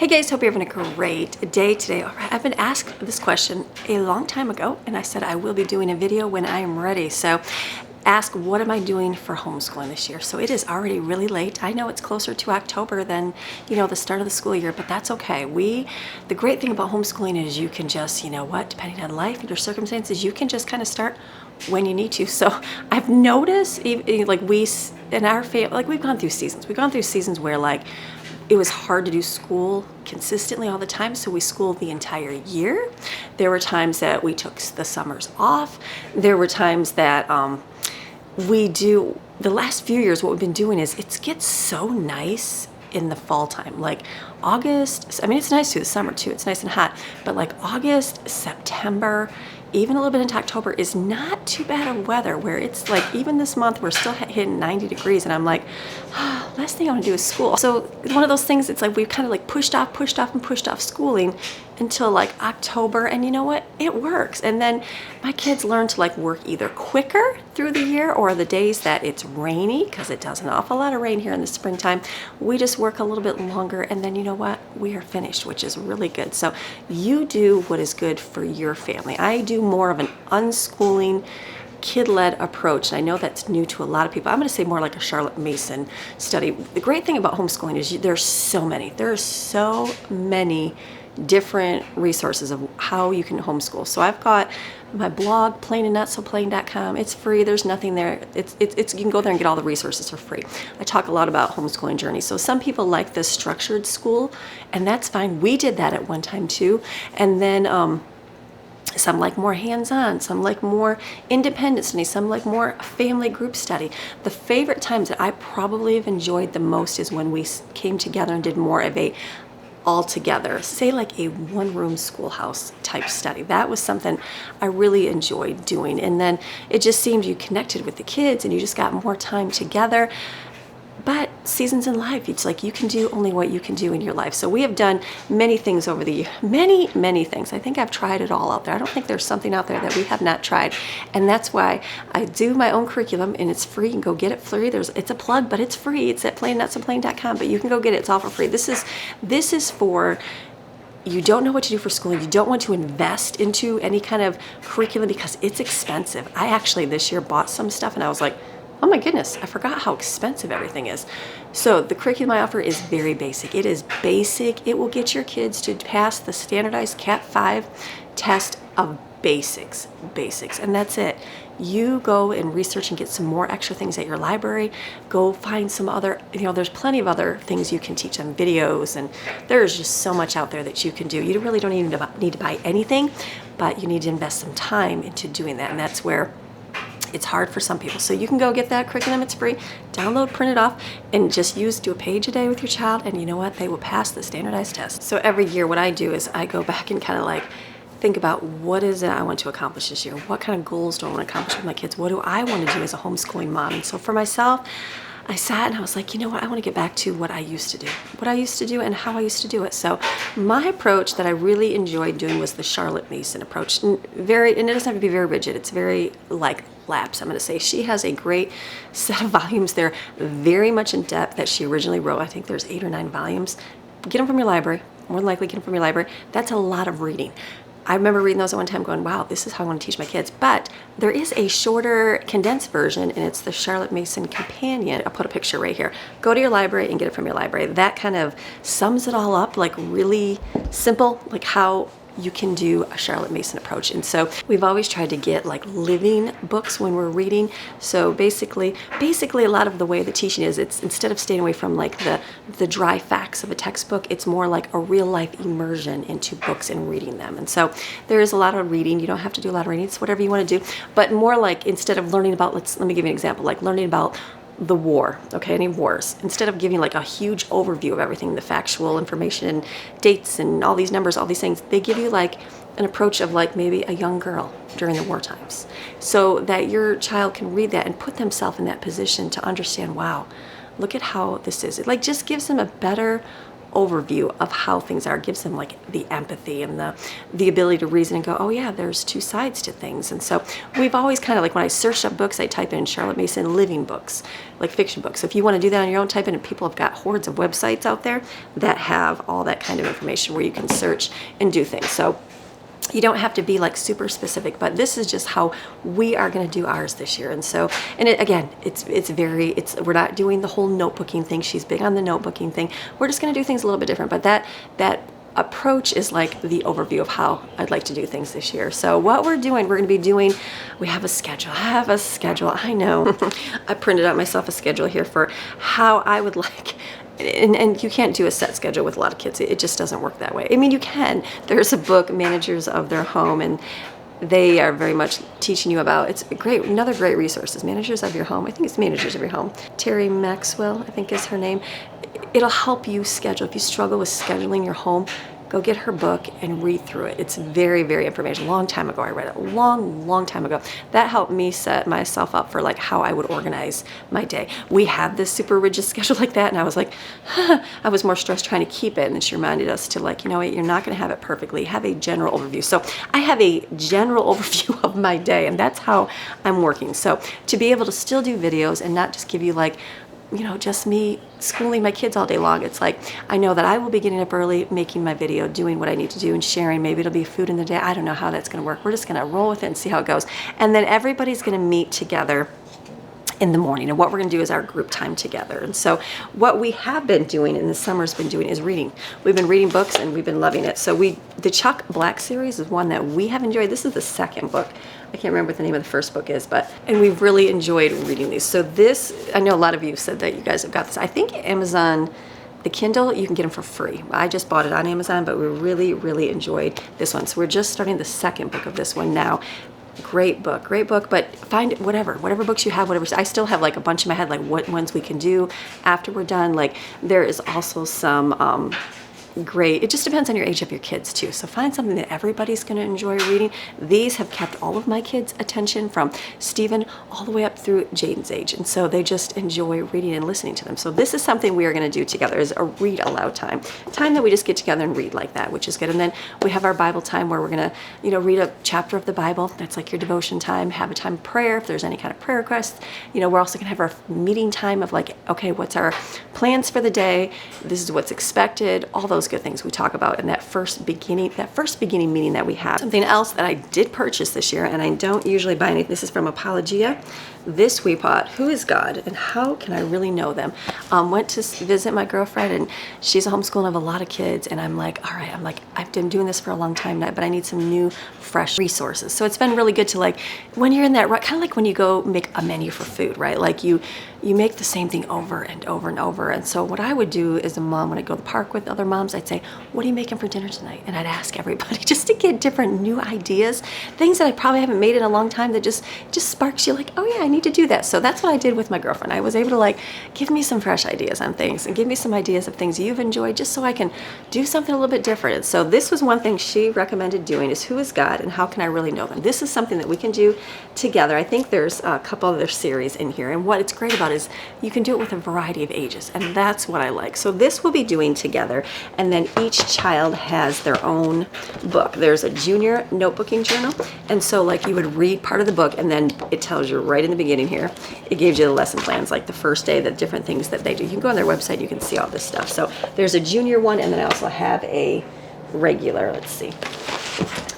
Hey guys, hope you're having a great day today. All right, I've been asked this question a long time ago, and I said I will be doing a video when I am ready. So ask, what am I doing for homeschooling this year? So it is already really late. I know it's closer to October than, the start of the school year, but that's okay. The great thing about homeschooling is you can just, depending on life and your circumstances, you can just kind of start when you need to. So I've noticed, like we in our family, like we've gone through seasons. We've gone through seasons where like it was hard to do school consistently all the time, so we schooled the entire year. There were times that we took the summers off. There were times that the last few years, what we've been doing is it gets so nice in the fall time, like August. I mean, it's nice too, the summer too, it's nice and hot, but like August, September, even a little bit into October is not too bad of weather, where it's like, even this month, we're still hitting 90 degrees, and I'm like, last thing I want to do is school. So one of those things, it's like we've kind of like pushed off schooling until like October, and you know what? It works. And then my kids learn to like work either quicker through the year, or the days that it's rainy, because it does an awful lot of rain here in the springtime, we just work a little bit longer, and then you know what? We are finished, which is really good. So you do what is good for your family. I do more of an unschooling, kid-led approach, and I know that's new to a lot of people. I'm going to say more like a Charlotte Mason study. The great thing about homeschooling is there's so many different resources of how you can homeschool. So I've got my blog, plainandnotsoplain.com. It's free. There's nothing there. It's you can go there and get all the resources for free. I talk a lot about homeschooling journeys. So some people like this structured school, and that's fine. We did that at one time too. And then some like more hands-on, some like more independent study, some like more family group study. The favorite times that I probably have enjoyed the most is when we came together and did more of a all together, say like a one-room schoolhouse type study. That was something I really enjoyed doing. And then it just seemed you connected with the kids and you just got more time together. But seasons in life, it's like you can do only what you can do in your life. So we have done many things over the year, many things. I think I've tried it all out there. I don't think there's something out there that we have not tried. And that's why I do my own curriculum, and it's free. You can go get it free. It's a plug, but it's free. It's at plainandnotsoplain.com, but you can go get it. It's all for free. This is for, you don't know what to do for school. You don't want to invest into any kind of curriculum because it's expensive. I actually this year bought some stuff, and I was like, oh my goodness, I forgot how expensive everything is. So the curriculum I offer is very basic. It is basic. It will get your kids to pass the standardized Cat 5 test of basics, and that's it. You go and research and get some more extra things at your library. Go find some other, there's plenty of other things you can teach them, videos, and there's just so much out there that you can do. You really don't even need to buy anything, but you need to invest some time into doing that, and that's where it's hard for some people. So you can go get that curriculum. It's free. Download, print it off, and just do a page a day with your child, and you know what? They will pass the standardized test. So every year what I do is I go back and kind of like think about, what is it I want to accomplish this year? What kind of goals do I want to accomplish with my kids? What do I want to do as a homeschooling mom? And so for myself, I sat and I was like, you know what? I want to get back to what I used to do and how I used to do it. So my approach that I really enjoyed doing was the Charlotte Mason approach. And it doesn't have to be very rigid. It's very like lapse, I'm going to say. She has a great set of volumes. They're very much in depth that she originally wrote. I think there's 8 or 9 volumes. Get them from your library. More than likely get them from your library. That's a lot of reading. I remember reading those at one time going, wow, this is how I want to teach my kids. But there is a shorter, condensed version, and it's the Charlotte Mason Companion. I'll put a picture right here. Go to your library and get it from your library. That kind of sums it all up, like really simple, like how you can do a Charlotte Mason approach. And so we've always tried to get like living books when we're reading. So basically a lot of the way the teaching is, it's instead of staying away from like the dry facts of a textbook, it's more like a real life immersion into books and reading them. And so there is a lot of reading. You don't have to do a lot of reading. It's whatever you want to do, but more like, instead of learning about, let me give you an example, like learning about the war, okay, any wars, instead of giving like a huge overview of everything, the factual information and dates and all these numbers, all these things, they give you like an approach of like maybe a young girl during the war times, so that your child can read that and put themselves in that position to understand, wow, look at how this is. It like just gives them a better overview of how things are. It gives them like the empathy and the ability to reason and go, oh yeah, there's two sides to things. And so we've always kind of like, when I search up books, I type in Charlotte Mason living books, like fiction books. So if you want to do that on your own, type in, and people have got hordes of websites out there that have all that kind of information where you can search and do things. So you don't have to be like super specific, but this is just how we are going to do ours this year. And so, and it, again, we're not doing the whole notebooking thing. She's big on the notebooking thing. We're just going to do things a little bit different, but that approach is like the overview of how I'd like to do things this year. So what we're going to be doing, we have a schedule. I know. I printed out myself a schedule here for how I would like. And you can't do a set schedule with a lot of kids. It just doesn't work that way. I mean, you can. There's a book, Managers of Their Home, and they are very much teaching you about, it's great, another great resource is Managers of Your Home. I think it's Managers of Your Home. Terry Maxwell, I think is her name. It'll help you schedule. If you struggle with scheduling your home, go get her book and read through it. It's very, very informational. A long time ago, I read it. Long time ago. That helped me set myself up for like how I would organize my day. We had this super rigid schedule like that, and I was like, I was more stressed trying to keep it. And then she reminded us to like, you know what, you're not going to have it perfectly. Have a general overview. So I have a general overview of my day, and that's how I'm working. So to be able to still do videos and not just give you like, you know, just me schooling my kids all day long. It's like, I know that I will be getting up early, making my video, doing what I need to do, and sharing. Maybe it'll be food in the day. I don't know how that's going to work. We're just going to roll with it and see how it goes. And then everybody's going to meet together in the morning, and what we're going to do is our group time together. And so what we have been doing in the summer's been doing is reading. We've been reading books and we've been loving it. So the Chuck Black series is one that we have enjoyed. This is the second book. I can't remember what the name of the first book is, and we've really enjoyed reading these. So this, I know a lot of you said that you guys have got this. I think Amazon, the Kindle, you can get them for free. I just bought it on Amazon, but we really, really enjoyed this one. So we're just starting the second book of this one now. Great book, but find whatever books you have, whatever. I still have like a bunch in my head, like what ones we can do after we're done. Like there is also some great, it just depends on your age of your kids too. So find something that everybody's going to enjoy reading. These have kept all of my kids' attention from Stephen all the way up through Jaden's age. And so they just enjoy reading and listening to them. So this is something we are going to do together, is a read aloud time that we just get together and read like that, which is good. And then we have our Bible time where we're going to, you know, read a chapter of the Bible. That's like your devotion time, have a time of prayer. If there's any kind of prayer requests, you know, we're also going to have our meeting time of like, okay, what's our plans for the day? This is what's expected, all those good things we talk about in that first beginning meeting that we have. Something else that I did purchase this year, and I don't usually buy anything. This is from Apologia. This we bought, Who is God and How Can I Really Know Them? Went to visit my girlfriend, and she's a homeschool and I have a lot of kids, and I'm like, all right, I've been doing this for a long time now, but I need some new, fresh resources. So it's been really good to like, when you're in that, kind of like when you go make a menu for food, right? Like you make the same thing over and over and over. And so what I would do as a mom, when I go to the park with other moms, I'd say, what are you making for dinner tonight? And I'd ask everybody just to get different new ideas, things that I probably haven't made in a long time that just sparks you like, oh yeah, I need to do that. So that's what I did with my girlfriend. I was able to like, give me some fresh ideas on things and give me some ideas of things you've enjoyed, just so I can do something a little bit different. And so this was one thing she recommended doing, is Who is God and How Can I Really Know Them? This is something that we can do together. I think there's a couple other series in here, and what it's great about is you can do it with a variety of ages, and that's what I like. So this we'll be doing together, and then each child has their own book. There's a junior notebooking journal, and so like you would read part of the book, and then it tells you right in the beginning here, it gives you the lesson plans, like the first day, the different things that they do. You can go on their website, you can see all this stuff. So there's a junior one, and then I also have a regular, let's see,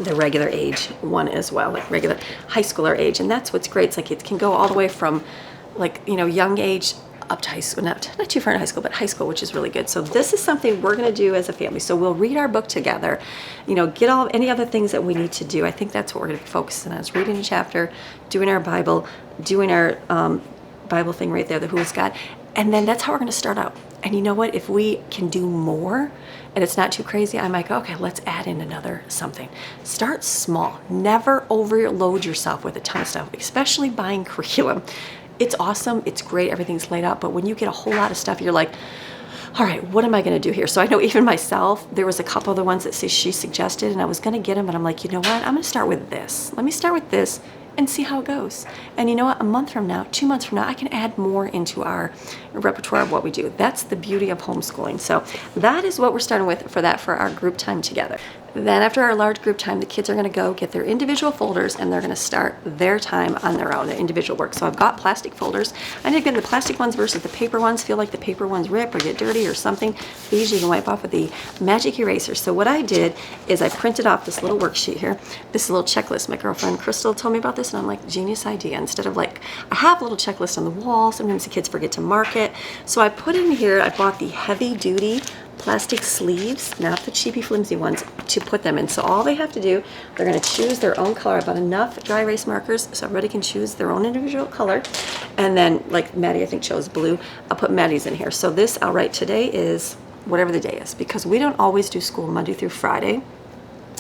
the regular age one as well, like regular high schooler age. And that's what's great. It's like it can go all the way from like, you know, young age up to high school, not too far in high school, but high school, which is really good. So this is something we're going to do as a family. So we'll read our book together, you know, get all any other things that we need to do. I think that's what we're going to be focusing on, is reading a chapter, doing our Bible, doing our Bible thing right there, the Who is God. And then that's how we're going to start out. And you know what? If we can do more and it's not too crazy, I might go, okay, let's add in another something. Start small. Never overload yourself with a ton of stuff, especially buying curriculum. It's awesome. It's great. Everything's laid out. But when you get a whole lot of stuff, you're like, all right, what am I going to do here? So I know even myself, there was a couple of the ones that she suggested, and I was going to get them, but I'm like, you know what? I'm going to start with this. Let me start with this and see how it goes. And you know what? A month from now, 2 months from now, I can add more into our repertoire of what we do. That's the beauty of homeschooling. So that is what we're starting with for our group time together. Then after our large group time, the kids are going to go get their individual folders and they're going to start their time on their own, their individual work. So I've got plastic folders. I need to get the plastic ones versus the paper ones. Feel like the paper ones rip or get dirty or something. These you can wipe off with the magic eraser. So what I did is I printed off this little worksheet here, this little checklist. My girlfriend Crystal told me about this and I'm like, genius idea. Instead of like, I have a little checklist on the wall. Sometimes the kids forget to mark it. So I put in here, I bought the heavy duty plastic sleeves, not the cheapy flimsy ones, to put them in. So all they have to do, they're going to choose their own color. I bought enough dry erase markers so everybody can choose their own individual color. And then, like Maddie I think chose blue, I'll put Maddie's in here. So this I'll write today is whatever the day is, because we don't always do school Monday through Friday.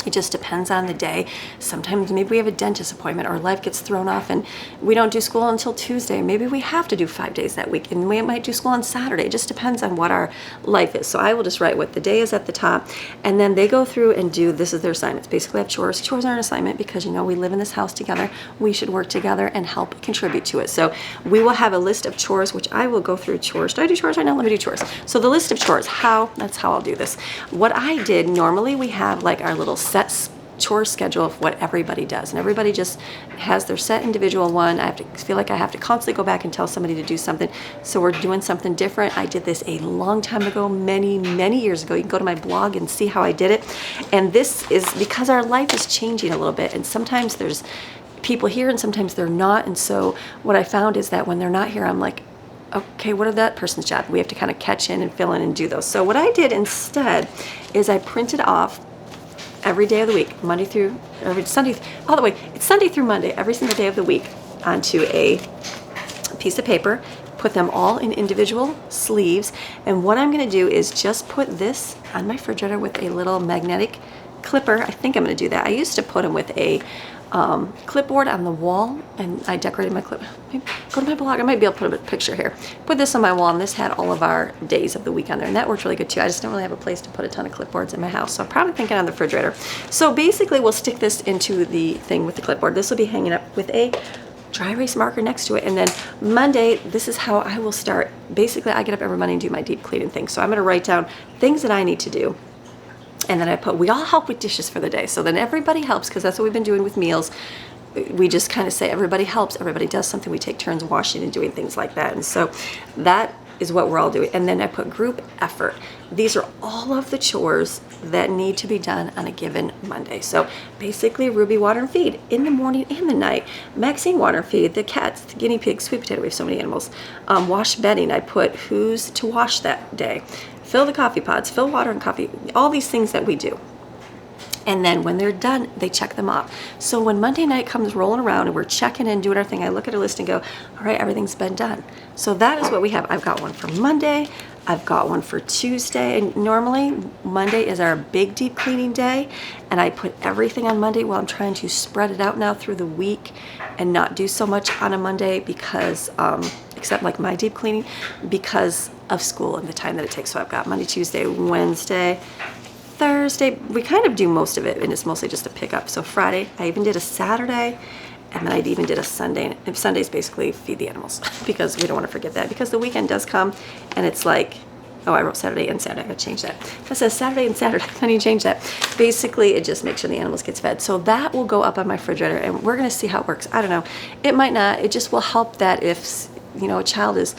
It just depends on the day. Sometimes maybe we have a dentist appointment or life gets thrown off and we don't do school until Tuesday. Maybe we have to do 5 days that week and we might do school on Saturday. It just depends on what our life is. So I will just write what the day is at the top and then they go through and do, this is their assignments. Basically have chores. Chores are an assignment because you know we live in this house together. We should work together and help contribute to it. So we will have a list of chores, which I will go through chores. Do I do chores right now? Let me do chores. So the list of chores, that's how I'll do this. What I did, normally we have like our little set chore schedule of what everybody does, and everybody just has their set individual one. I feel like I have to constantly go back and tell somebody to do something, so we're doing something different. I did this a long time ago, many years ago. You can go to my blog and see how I did it, and this is because our life is changing a little bit, and sometimes there's people here and sometimes they're not, and so what I found is that when they're not here, I'm like, okay, what are that person's job? We have to kind of catch in and fill in and do those. So what I did instead is I printed off every day of the week, Sunday, all the way, it's Sunday through Monday, every single day of the week, onto a piece of paper, put them all in individual sleeves, and what I'm going to do is just put this on my refrigerator with a little magnetic clipper. I think I'm going to do that. I used to put them with a clipboard on the wall, and I decorated my clip. Go to my blog, I might be able to put a picture here. Put this on my wall, and this had all of our days of the week on there, and that worked really good too. I just don't really have a place to put a ton of clipboards in my house, so I'm probably thinking on the refrigerator. So basically we'll stick this into the thing with the clipboard. This will be hanging up with a dry erase marker next to it, and then Monday, this is how I will start. Basically I get up every Monday and do my deep cleaning thing. So I'm going to write down things that I need to do. And then we all help with dishes for the day. So then everybody helps, because that's what we've been doing with meals. We just kind of say everybody helps, everybody does something. We take turns washing and doing things like that. And so that is what we're all doing. And then I put group effort. These are all of the chores that need to be done on a given Monday. So basically Ruby water and feed in the morning and the night. Maxine water and feed the cats, the guinea pigs, sweet potato, we have so many animals. Wash bedding, I put who's to wash that day. Fill the coffee pods, fill water and coffee, all these things that we do. And then when they're done, they check them off. So when Monday night comes rolling around and we're checking in, doing our thing, I look at a list and go, all right, everything's been done. So that is what we have. I've got one for Monday, I've got one for Tuesday, and normally Monday is our big deep cleaning day, and I put everything on Monday. Well, I'm trying to spread it out now through the week and not do so much on a Monday because, except like my deep cleaning, because of school and the time that it takes. So I've got Monday, Tuesday, Wednesday, Thursday. We kind of do most of it, and it's mostly just a pickup. So Friday, I even did a Saturday, and then I even did a Sunday. And Sunday's basically feed the animals because we don't want to forget that, because the weekend does come and it's like, oh, I wrote Saturday and Saturday. I gotta change that. That says Saturday and Saturday. I need to change that. Basically, it just makes sure the animals gets fed. So that will go up on my refrigerator, and we're gonna see how it works. I don't know. It might not. It just will help that if, you know, a child is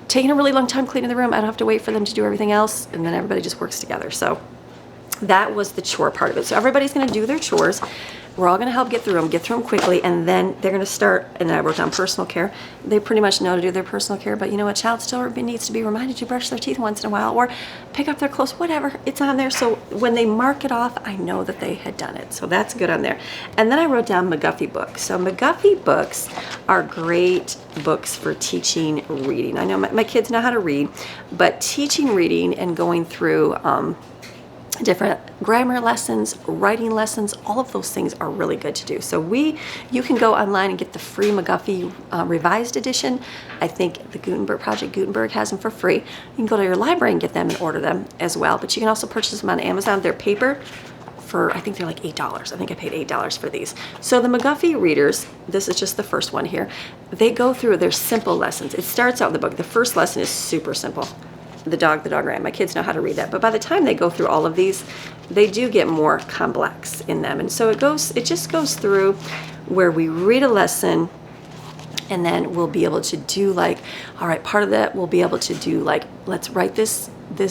taking a really long time cleaning the room, I don't have to wait for them to do everything else, and then everybody just works together. So that was the chore part of it. So everybody's gonna do their chores. We're all gonna help get through them quickly, and then they're gonna start, and then I wrote down personal care. They pretty much know to do their personal care, but you know, a child still needs to be reminded to brush their teeth once in a while, or pick up their clothes, whatever, it's on there. So when they mark it off, I know that they had done it. So that's good on there. And then I wrote down McGuffey books. So McGuffey books are great books for teaching reading. I know my kids know how to read, but teaching reading and going through, different grammar lessons, writing lessons, all of those things are really good to do. So you can go online and get the free McGuffey revised edition. I think the Project Gutenberg has them for free. You can go to your library and get them and order them as well, but you can also purchase them on Amazon. They're paper, for, I think they're like $8. I think I paid $8 for these. So the McGuffey readers, this is just the first one here. They go through their simple lessons. It starts out the book. The first lesson is super simple. The dog ran. My kids know how to read that. But by the time they go through all of these, they do get more complex in them. And so it just goes through where we read a lesson, and then we'll be able to do like, all right, part of that we'll be able to do like, let's write this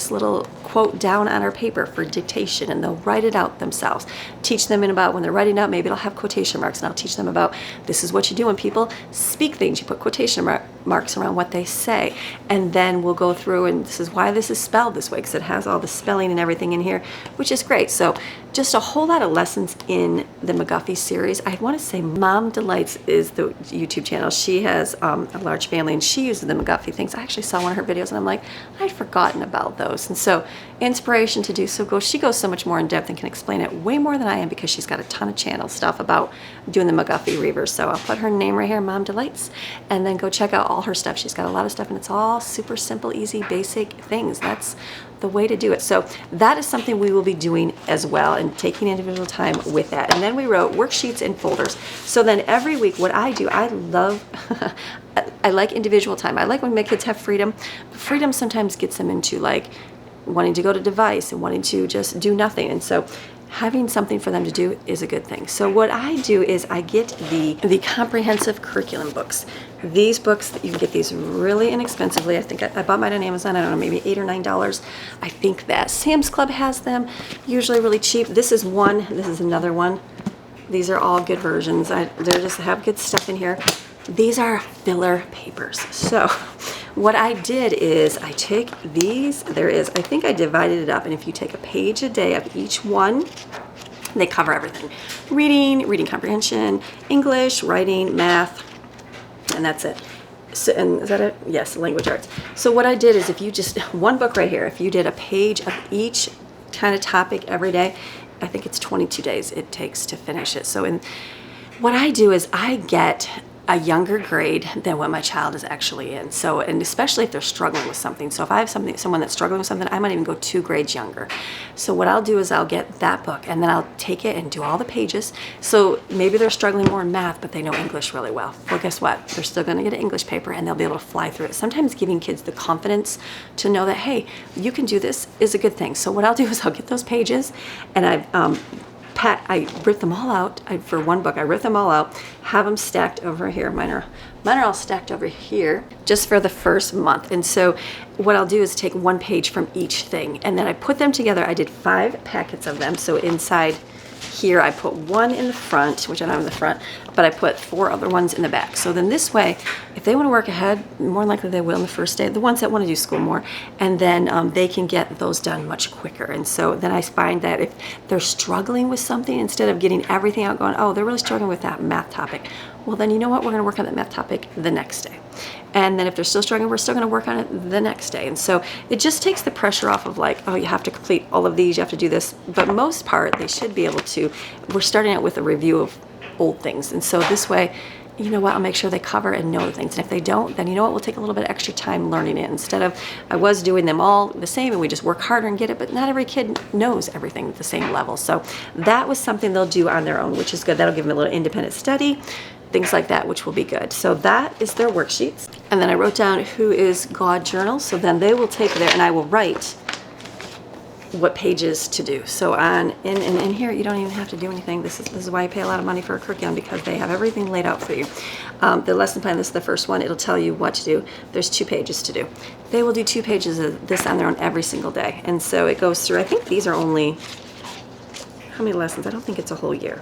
little quote down on our paper for dictation, and they'll write it out themselves. Teach them in about when they're writing out, maybe it'll have quotation marks, and I'll teach them about this is what you do when people speak things. You put quotation marks around what they say, and then we'll go through, and this is why this is spelled this way, because it has all the spelling and everything in here, which is great. So just a whole lot of lessons in the McGuffey series. I want to say Mom Delights is the YouTube channel. She has a large family, and she uses the McGuffey things. I actually saw one of her videos, and I'm like, I'd forgotten about those. And so inspiration to do so. She goes so much more in depth and can explain it way more than I am, because she's got a ton of channel stuff about doing the McGuffey reavers. So I'll put her name right here, Mom Delights, and then go check out all her stuff. She's got a lot of stuff, and it's all super simple, easy, basic things. That's the way to do it. So that is something we will be doing as well, and taking individual time with that. And then we wrote worksheets and folders. So then every week, what I do, I love, I like individual time. I like when my kids have freedom. But freedom sometimes gets them into like wanting to go to device and wanting to just do nothing. And so having something for them to do is a good thing. So what I do is I get the comprehensive curriculum books. These books, you can get these really inexpensively. I think I bought mine on Amazon, I don't know, maybe $8 or $9. I think that Sam's Club has them, usually really cheap. This is one, this is another one. These are all good versions. They just have good stuff in here. These are filler papers. So what I did is I take these, I think I divided it up, and if you take a page a day of each one, they cover everything. Reading comprehension, English, writing, math, and that's it. So, and is that it? Yes, language arts. So what I did is, if you just, one book right here, if you did a page of each kind of topic every day, I think it's 22 days it takes to finish it. So what I do is I get a younger grade than what my child is actually in. So, and especially if they're struggling with something. So if I have someone that's struggling with something, I might even go 2 grades younger. So what I'll do is I'll get that book, and then I'll take it and do all the pages. So maybe they're struggling more in math, but they know English really well. Well, guess what? They're still gonna get an English paper, and they'll be able to fly through it. Sometimes giving kids the confidence to know that, hey, you can do this is a good thing. So what I'll do is I'll get those pages, and I rip them all out. For one book, I rip them all out, have them stacked over here. Mine are all stacked over here just for the first month. And so what I'll do is take one page from each thing, and then I put them together. I did 5 packets of them. So inside here, I put one in the front, which I don't have in the front, but I put 4 other ones in the back. So then this way, if they want to work ahead, more likely they will on the first day, the ones that want to do school more, and then they can get those done much quicker. And so then I find that if they're struggling with something, instead of getting everything out going, oh, they're really struggling with that math topic, well then you know what, we're going to work on that math topic the next day. And then if they're still struggling, we're still going to work on it the next day. And so it just takes the pressure off of like, oh, you have to complete all of these, you have to do this. But most part, they should be able to. We're starting out with a review of old things. And so this way, you know what, I'll make sure they cover and know the things. And if they don't, then you know what, we'll take a little bit of extra time learning it. Instead of, I was doing them all the same and we just work harder and get it, but not every kid knows everything at the same level. So that was something they'll do on their own, which is good. That'll give them a little independent study, things like that, which will be good. So that is their worksheets. And then I wrote down who is God journal. So then they will take there and I will write what pages to do. So in here, you don't even have to do anything. This is why I pay a lot of money for a curriculum, because they have everything laid out for you. The lesson plan, this is the first one. It'll tell you what to do. There's 2 pages to do. They will do 2 pages of this on their own every single day. And so it goes through, I think these are only, how many lessons? I don't think it's a whole year,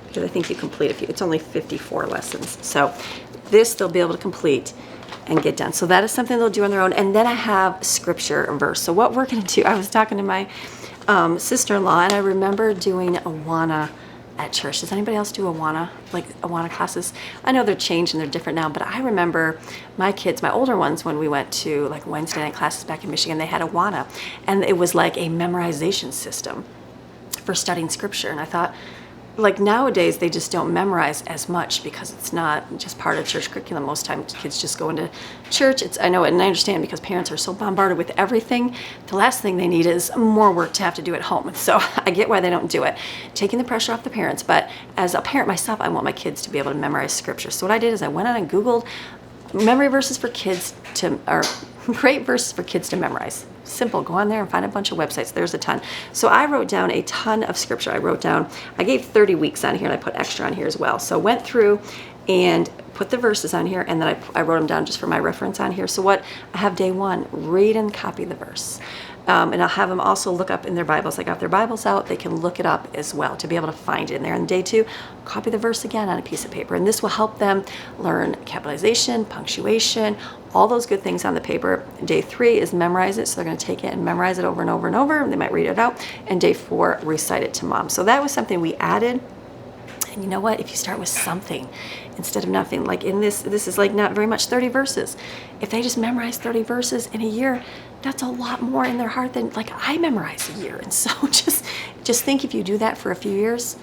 because I think you complete a few. It's only 54 lessons. So this they'll be able to complete and get done. So that is something they'll do on their own. And then I have scripture verse. So what we're going to do, I was talking to my sister-in-law, and I remember doing Awana at church. Does anybody else do Awana, like Awana classes? I know they're changed and they're different now, but I remember my kids, my older ones, when we went to like Wednesday night classes back in Michigan, they had Awana, and it was like a memorization system for studying scripture. And I thought, like nowadays they just don't memorize as much because it's not just part of church curriculum. Most times kids just go into church. I know, and I understand because parents are so bombarded with everything. The last thing they need is more work to have to do at home. So I get why they don't do it, taking the pressure off the parents. But as a parent myself, I want my kids to be able to memorize scripture. So what I did is I went on and Googled memory verses for kids or great verses for kids to memorize. Simple. Go on there and find a bunch of websites. There's a ton. So I wrote down a ton of scripture. I gave 30 weeks on here, and I put extra on here as well. So went through and put the verses on here, and then I wrote them down just for my reference on here. So what I have day 1, read and copy the verse. And I'll have them also look up in their Bibles. I got their Bibles out. They can look it up as well to be able to find it in there. And day 2, copy the verse again on a piece of paper. And this will help them learn capitalization, punctuation, all those good things on the paper. Day 3 is memorize it. So they're going to take it and memorize it over and over and over. They might read it out. And day 4, recite it to mom. So that was something we added. And you know what? If you start with something instead of nothing, like in this is like not very much 30 verses. If they just memorize 30 verses in a year, that's a lot more in their heart than like I memorize a year. And so just think if you do that for a few years,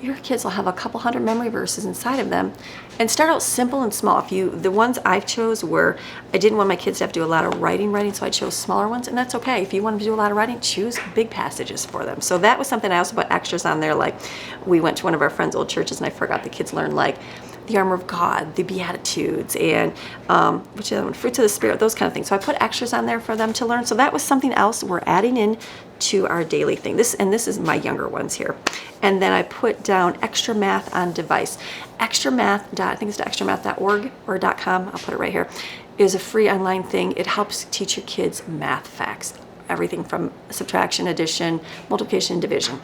your kids will have a couple hundred memory verses inside of them. And start out simple and small. The ones I've chose were, I didn't want my kids to have to do a lot of writing, so I chose smaller ones, and that's okay. If you want them to do a lot of writing, choose big passages for them. So that was something I also put extras on there. Like we went to one of our friends' old churches, and I forgot the kids learned like the armor of God, the Beatitudes, and which other one? Fruits of the Spirit, those kind of things. So I put extras on there for them to learn. So that was something else we're adding in to our daily thing. This is my younger ones here. And then I put down extra math on device. Extra math, I think it's extramath.org or .com, I'll put it right here, is a free online thing. It helps teach your kids math facts. Everything from subtraction, addition, multiplication, division.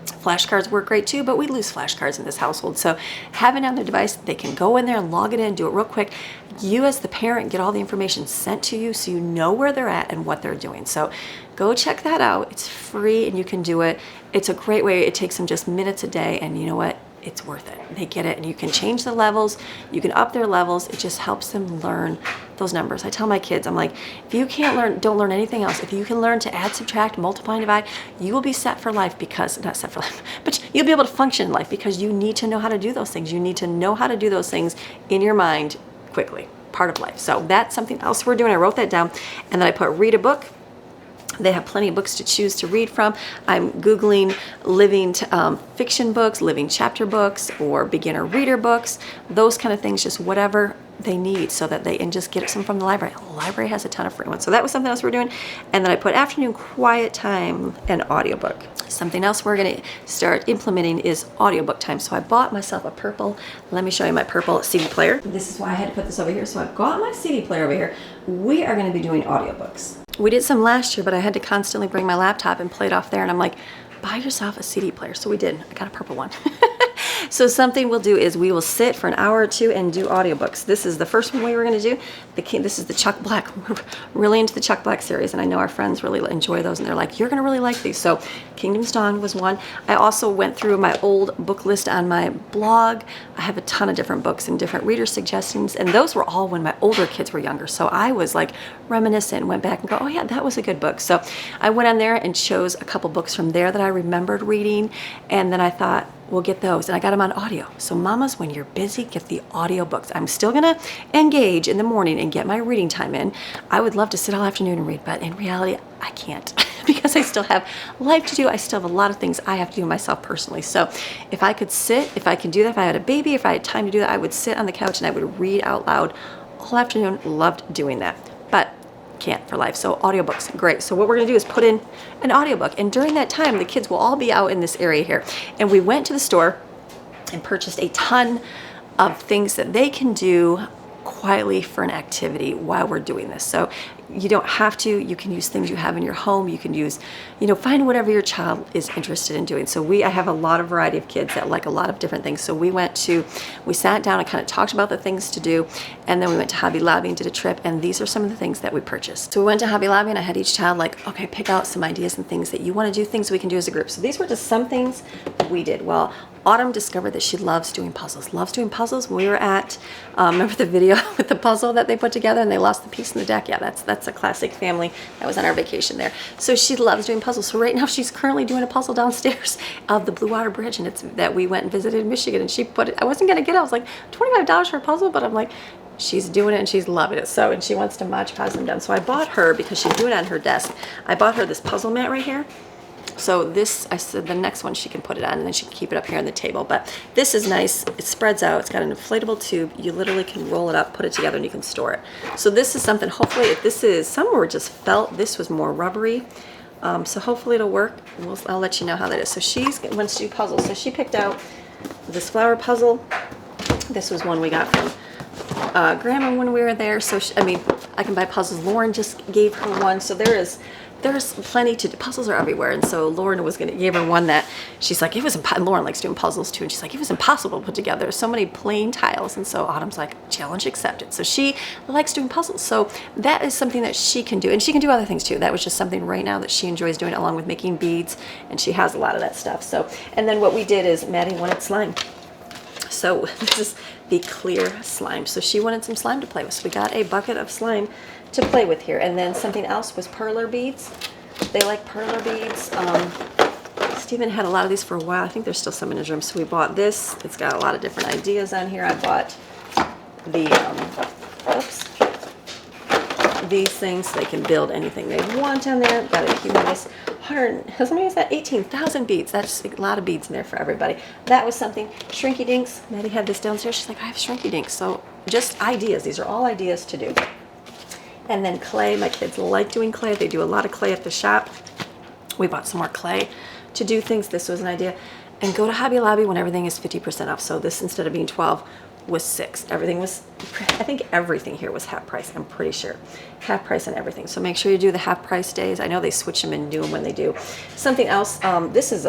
Flashcards work great too, but we lose flashcards in this household. So having it on their device, they can go in there and log it in, do it real quick. You as the parent get all the information sent to you so you know where they're at and what they're doing. So go check that out. It's free and you can do it. It's a great way. It takes them just minutes a day, and you know what? It's worth it. They get it, and you can change the levels. You can up their levels. It just helps them learn those numbers. I tell my kids, I'm like, if you can't learn, don't learn anything else. If you can learn to add, subtract, multiply, and divide, you will be set for life because, not set for life, but you'll be able to function in life because you need to know how to do those things. You need to know how to do those things in your mind quickly, part of life. So that's something else we're doing. I wrote that down, and then I put read a book. They have plenty of books to choose to read from. I'm Googling living fiction books, living chapter books, or beginner reader books, those kind of things, just whatever they need so that they can just get some from the library. The library has a ton of free ones. So that was something else we're doing. And then I put afternoon quiet time and audiobook. Something else we're going to start implementing is audiobook time. So I bought myself a purple, let me show you my purple CD player. This is why I had to put this over here. So I've got my CD player over here. We are going to be doing audiobooks. We did some last year, but I had to constantly bring my laptop and play it off there. And I'm like, buy yourself a CD player. So we did. I got a purple one. So something we'll do is we will sit for an hour or two and do audiobooks. This is the first one we were going to do. This is the Chuck Black. We're really into the Chuck Black series, and I know our friends really enjoy those, and they're like, you're going to really like these. So Kingdom's Dawn was one. I also went through my old book list on my blog. I have a ton of different books and different reader suggestions, and those were all when my older kids were younger. So I was like reminiscent and went back and go, oh yeah, that was a good book. So I went on there and chose a couple books from there that I remembered reading, and then I thought, we'll get those. And I got them on audio. So mamas, when you're busy, get the audio books. I'm still going to engage in the morning and get my reading time in. I would love to sit all afternoon and read, but in reality, I can't because I still have life to do. I still have a lot of things I have to do myself personally. So if I could sit, if I could do that, if I had a baby, if I had time to do that, I would sit on the couch and I would read out loud all afternoon. Loved doing that. But can't for life. So audiobooks, great. So what we're going to do is put in an audiobook, and during that time the kids will all be out in this area here, and we went to the store and purchased a ton of things that they can do quietly for an activity while we're doing this. So you don't have to, you can use things you have in your home. You can use, find whatever your child is interested in doing. So I have a lot of variety of kids that like a lot of different things. So we sat down and kind of talked about the things to do. And then we went to Hobby Lobby and did a trip. And these are some of the things that we purchased. So we went to Hobby Lobby and I had each child like, okay, pick out some ideas and things that you want to do, things we can do as a group. So these were just some things we did. Well, Autumn discovered that she loves doing puzzles. Loves doing puzzles. When we were at, remember the video with the puzzle that they put together and they lost the piece in the deck? Yeah, that's a classic family. That was on our vacation there. So she loves doing puzzles. So right now she's currently doing a puzzle downstairs of the Blue Water Bridge, and it's that we went and visited in Michigan, and she put it, I wasn't gonna get it. I was like, $25 for a puzzle, but I'm like, she's doing it and she's loving it. So, and she wants to Mod Podge them down. So I bought her, because she's doing it on her desk, I bought her this puzzle mat right here. So this, I said the next one she can put it on, and then she can keep it up here on the table. But this is nice. It spreads out. It's got an inflatable tube. You literally can roll it up, put it together, and you can store it. So this is something, hopefully, if this is, some were just felt. This was more rubbery. So hopefully it'll work. I'll let you know how that is. So she wants to do puzzles. So she picked out this flower puzzle. This was one we got from Grandma when we were there. So I mean, I can buy puzzles. Lauren just gave her one. So there's plenty to do. Puzzles are everywhere, and so Lauren gave her one that she's like, it was Lauren likes doing puzzles too, and she's like, it was impossible to put together. So many plain tiles, and so Autumn's like, challenge accepted. So she likes doing puzzles. So that is something that she can do, and she can do other things too. That was just something right now that she enjoys doing, along with making beads, and she has a lot of that stuff. So, and then what we did is Maddie wanted slime. So this is the clear slime. So she wanted some slime to play with. So we got a bucket of slime to play with here. And then something else was perler beads. They like perler beads. Stephen had a lot of these for a while. I think there's still some in his room. So we bought this. It's got a lot of different ideas on here. I bought the, these things. They can build anything they want on there. Got a humongous 18,000 beads. That's a lot of beads in there for everybody. That was something. Shrinky dinks. Maddie had this downstairs. She's like, I have shrinky dinks. So just ideas. These are all ideas to do. And then clay. My kids like doing clay. They do a lot of clay at the shop. We bought some more clay to do things. This was an idea. And go to Hobby Lobby when everything is 50% off. So this, instead of being 12, was 6. Everything was, I think everything here was half price. I'm pretty sure. Half price on everything. So make sure you do the half price days. I know they switch them and do them when they do. Something else, this was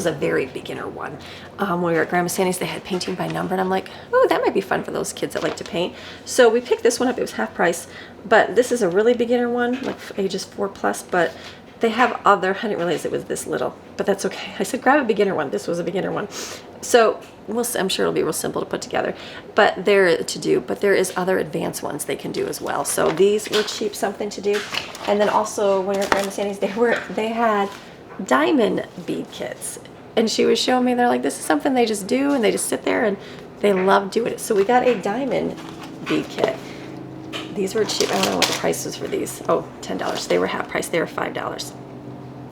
a very beginner one. When we were at Grandma Sandy's, they had painting by number, and I'm like, oh, that might be fun for those kids that like to paint. So we picked this one up. It was half price, but this is a really beginner one, like ages 4+, but they have other, I didn't realize it was this little, but that's okay. I said, grab a beginner one. This was a beginner one. So I'm sure it'll be real simple to put together, but there is other advanced ones they can do as well. So these were cheap, something to do. And then also when we were at Grandma Sandy's, they had diamond bead kits, and she was showing me, they're like, this is something they just do, and they just sit there and they love doing it. So we got a diamond bead kit. These were cheap. I don't know what the price was for these. Oh, $10. They were half price. They were $5.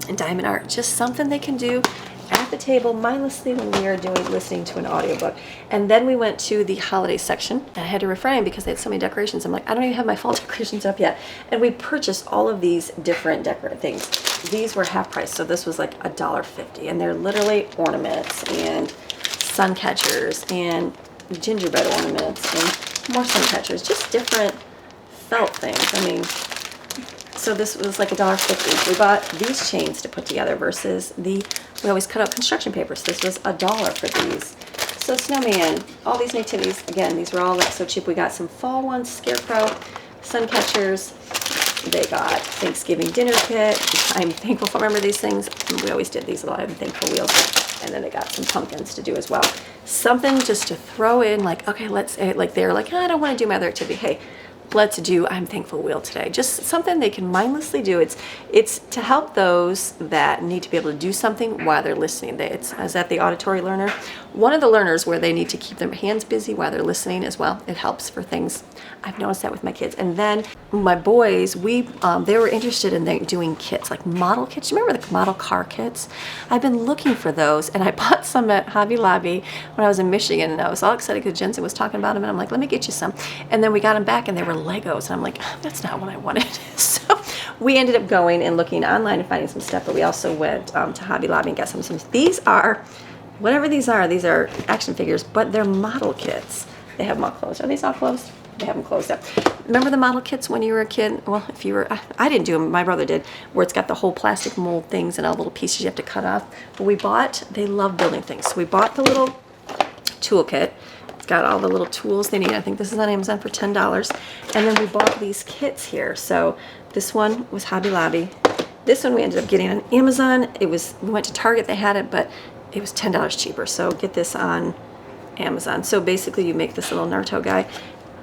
And diamond art, just something they can do at the table mindlessly when we are listening to an audiobook. And then we went to the holiday section, and I had to refrain because they had so many decorations. I'm like, I don't even have my fall decorations up yet. And we purchased all of these different decorative things. These were half price, so this was like $1.50, and they're literally ornaments and sun catchers and gingerbread ornaments and more sun catchers, just different felt things. I mean, so this was like $1.50. We bought these chains to put together versus we always cut out construction papers. This was $1 for these. So snowman, all these nativities, again, these were all like so cheap. We got some fall ones, scarecrow, sun catchers. They got Thanksgiving dinner kit. I'm thankful for, remember these things? We always did these little I'm thankful wheels. And then they got some pumpkins to do as well. Something just to throw in, like, okay, let's, like they're like, oh, I don't want to do my other activity. Hey, let's do I'm thankful wheel today. Just something they can mindlessly do. It's to help those that need to be able to do something while they're listening. I was at the auditory learner. One of the learners where they need to keep their hands busy while they're listening as well. It helps for things. I've noticed that with my kids. And then my boys, they were interested in doing kits, like model kits. You remember the model car kits? I've been looking for those, and I bought some at Hobby Lobby when I was in Michigan, and I was all excited because Jensen was talking about them, and I'm like, let me get you some. And then we got them back, and they were Legos, and I'm like, oh, that's not what I wanted. So we ended up going and looking online and finding some stuff, but we also went to Hobby Lobby and got some. These are, whatever these are action figures, but they're model kits. They have them all closed. Are these all closed? They have them closed up. Remember the model kits when you were a kid? Well, if you were, I didn't do them, my brother did, where it's got the whole plastic mold things and all the little pieces you have to cut off. But they love building things. So we bought the little tool kit. It's got all the little tools they need. I think this is on Amazon for $10. And then we bought these kits here. So this one was Hobby Lobby. This one we ended up getting on Amazon. We went to Target, they had it, but it was $10 cheaper. So get this on Amazon. So basically you make this little Naruto guy,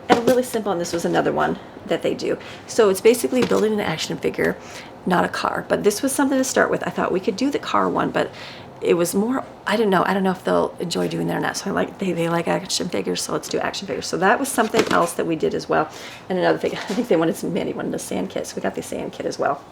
and really simple, and this was another one that they do. So it's basically building an action figure, not a car, but this was something to start with. I thought we could do the car one, but it was more, I don't know if they'll enjoy doing that or not. So I'm like, they like action figures, so let's do action figures. So that was something else that we did as well. And another thing, I think Mandy wanted a sand kit, so we got the sand kit as well.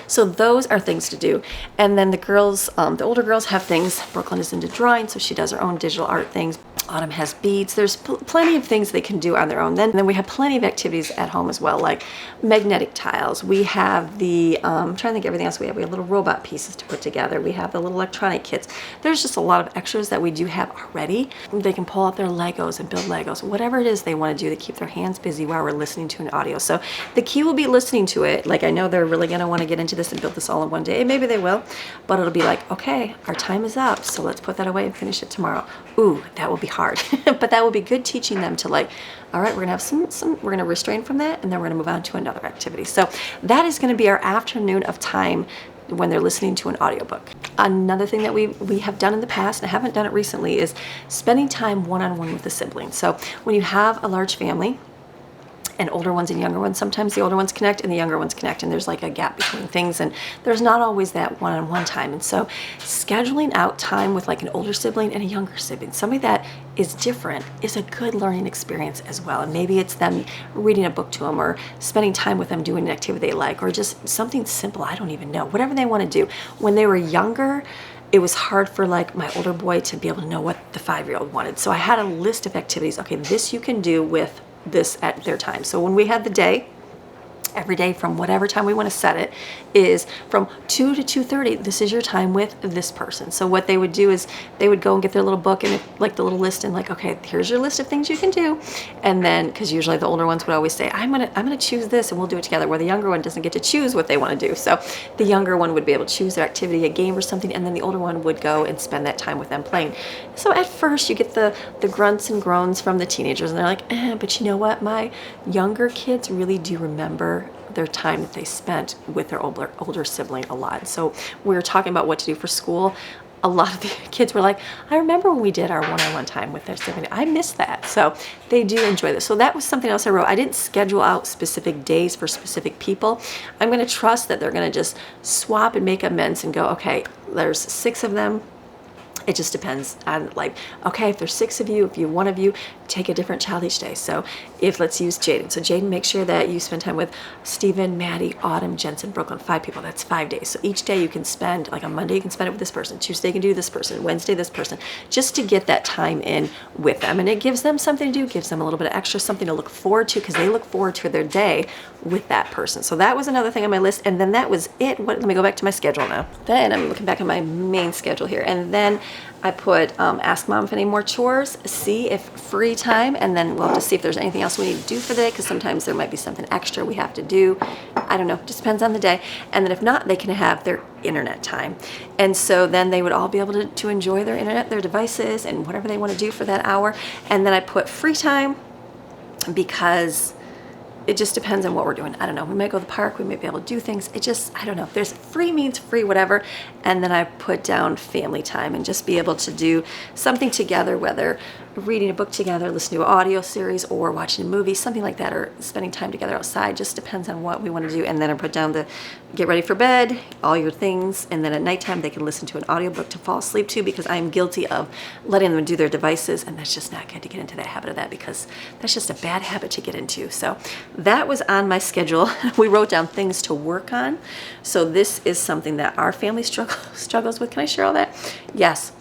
So those are things to do. And then the girls, the older girls have things. Brooklyn is into drawing, so she does her own digital art things. Autumn has beads. There's plenty of things they can do on their own. Then we have plenty of activities at home as well, like magnetic tiles. We have the, I'm trying to think of everything else we have. We have little robot pieces to put together. We have the little electronic kits. There's just a lot of extras that we do have already. They can pull out their Legos and build Legos, whatever it is they want to do to keep their hands busy while we're listening to an audio. So the key will be listening to it. Like, I know they're really going to want to get into this and build this all in one day. And maybe they will, but it'll be like, okay, our time is up, so let's put that away and finish it tomorrow. Ooh, that will be hard. But that will be good teaching them to, like, all right, we're gonna have some we're gonna restrain from that, and then we're gonna move on to another activity. So that is gonna be our afternoon of time when they're listening to an audiobook. Another thing that we have done in the past, and I haven't done it recently, is spending time one-on-one with the siblings. So when you have a large family, and older ones and younger ones, sometimes the older ones connect and the younger ones connect, and there's like a gap between things, and there's not always that one-on-one time. And so scheduling out time with like an older sibling and a younger sibling, somebody that is different, is a good learning experience as well. And maybe it's them reading a book to them, or spending time with them doing an activity they like, or just something simple, I don't even know, whatever they want to do. When they were younger, it was hard for like my older boy to be able to know what the 5-year-old wanted. So I had a list of activities. Okay, this you can do with this at their time. So when we had the day, every day from whatever time we want to set it, is from 2 to 2:30. This is your time with this person. So what they would do is they would go and get their little book and like the little list, and like, okay, here's your list of things you can do. And then, because usually the older ones would always say, I'm gonna choose this and we'll do it together, where the younger one doesn't get to choose what they want to do. So the younger one would be able to choose their activity, a game or something, and then the older one would go and spend that time with them playing. So at first you get the grunts and groans from the teenagers, and they're like, but you know what? My younger kids really do remember their time that they spent with their older sibling a lot. So we were talking about what to do for school. A lot of the kids were like, I remember when we did our one-on-one time with their sibling. I miss that. So they do enjoy this. So that was something else I wrote. I didn't schedule out specific days for specific people. I'm going to trust that they're going to just swap and make amends and go, okay, there's 6 of them. It just depends on, like, okay, if there's 6 of you, if you one of you, take a different child each day. So if, let's use Jaden. So Jaden, make sure that you spend time with Stephen, Maddie, Autumn, Jensen, Brooklyn, 5 people. That's 5 days. So each day you can spend, like on Monday you can spend it with this person, Tuesday you can do this person, Wednesday this person, just to get that time in with them. And it gives them something to do, gives them a little bit of extra, something to look forward to, because they look forward to their day with that person. So that was another thing on my list. And then that was it. Let me go back to my schedule now. Then I'm looking back at my main schedule here. And then I put ask mom if any more chores, see if free time, and then we'll have to see if there's anything else we need to do for the day, because sometimes there might be something extra we have to do. I don't know, just depends on the day. And then if not, they can have their internet time. And so then they would all be able to enjoy their internet, their devices, and whatever they want to do for that hour. And then I put free time, because it just depends on what we're doing. I don't know. We might go to the park. We may be able to do things. It just, I don't know. There's free means free, whatever. And then I put down family time, and just be able to do something together, whether reading a book together, listening to an audio series, or watching a movie, something like that, or spending time together outside. Just depends on what we want to do. And then I put down the get ready for bed, all your things. And then at nighttime, they can listen to an audiobook to fall asleep to, because I'm guilty of letting them do their devices. And that's just not good to get into that habit of that, because that's just a bad habit to get into. So that was on my schedule. We wrote down things to work on. So this is something that our family struggles with. Can I share all that? Yes.